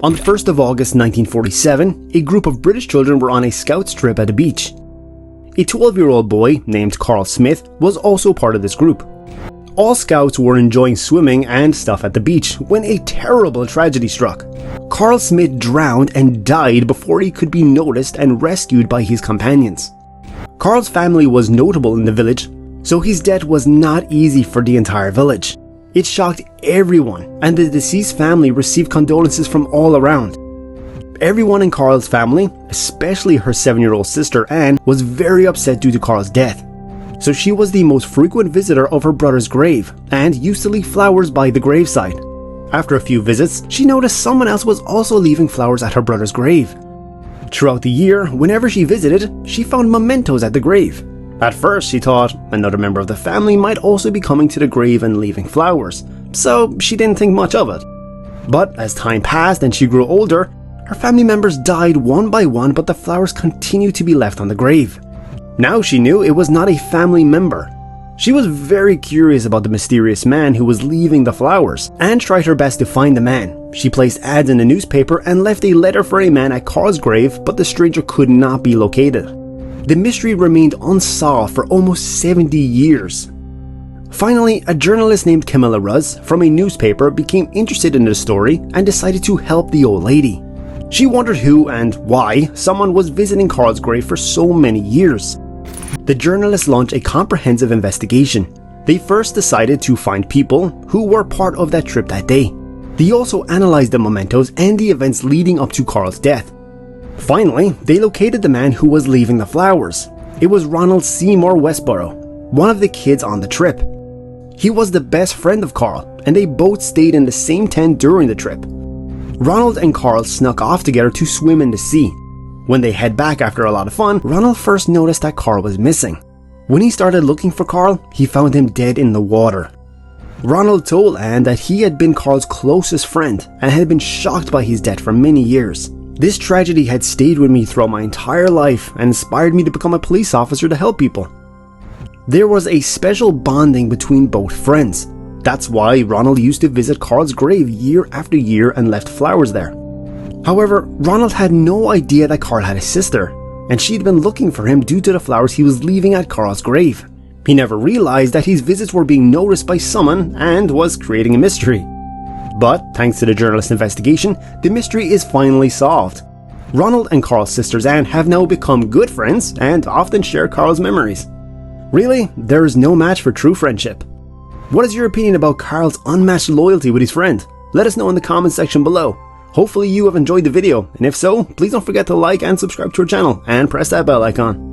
On the 1st of August 1947, a group of British children were on a scouts trip at a beach. A 12-year-old boy named Karl Smith was also part of this group. All scouts were enjoying swimming and stuff at the beach when a terrible tragedy struck. Karl Smith drowned and died before he could be noticed and rescued by his companions. Karl's family was notable in the village, so his death was not easy for the entire village. It shocked everyone, and the deceased family received condolences from all around. Everyone in Karl's family, especially her 7-year-old sister Anne, was very upset due to Karl's death. So she was the most frequent visitor of her brother's grave and used to leave flowers by the graveside. After a few visits, she noticed someone else was also leaving flowers at her brother's grave. Throughout the year, whenever she visited, she found mementos at the grave. At first, she thought another member of the family might also be coming to the grave and leaving flowers, so she didn't think much of it. But as time passed and she grew older, her family members died one by one, but the flowers continued to be left on the grave. Now she knew it was not a family member. She was very curious about the mysterious man who was leaving the flowers and tried her best to find the man. She placed ads in the newspaper and left a letter for a man at Karl's grave, but the stranger could not be located. The mystery remained unsolved for almost 70 years. Finally, a journalist named Camilla Ruz from a newspaper became interested in the story and decided to help the old lady. She wondered who and why someone was visiting Karl's grave for so many years. The journalists launched a comprehensive investigation. They first decided to find people who were part of that trip that day. They also analyzed the mementos and the events leading up to Karl's death. Finally, they located the man who was leaving the flowers. It was Ronald Seymour Westboro, one of the kids on the trip. He was the best friend of Karl, and they both stayed in the same tent during the trip. Ronald and Karl snuck off together to swim in the sea. When they head back after a lot of fun, Ronald first noticed that Karl was missing. When he started looking for Karl, he found him dead in the water. Ronald told Anne that he had been Karl's closest friend and had been shocked by his death for many years. This tragedy had stayed with me throughout my entire life and inspired me to become a police officer to help people. There was a special bonding between both friends. That's why Ronald used to visit Karl's grave year after year and left flowers there. However, Ronald had no idea that Karl had a sister, and she'd been looking for him due to the flowers he was leaving at Karl's grave. He never realized that his visits were being noticed by someone and was creating a mystery. But thanks to the journalist's investigation, the mystery is finally solved. Ronald and Karl's sisters Anne have now become good friends and often share Karl's memories. Really, there is no match for true friendship. What is your opinion about Karl's unmatched loyalty with his friend? Let us know in the comment section below. Hopefully you have enjoyed the video, and if so, please don't forget to like and subscribe to our channel and press that bell icon.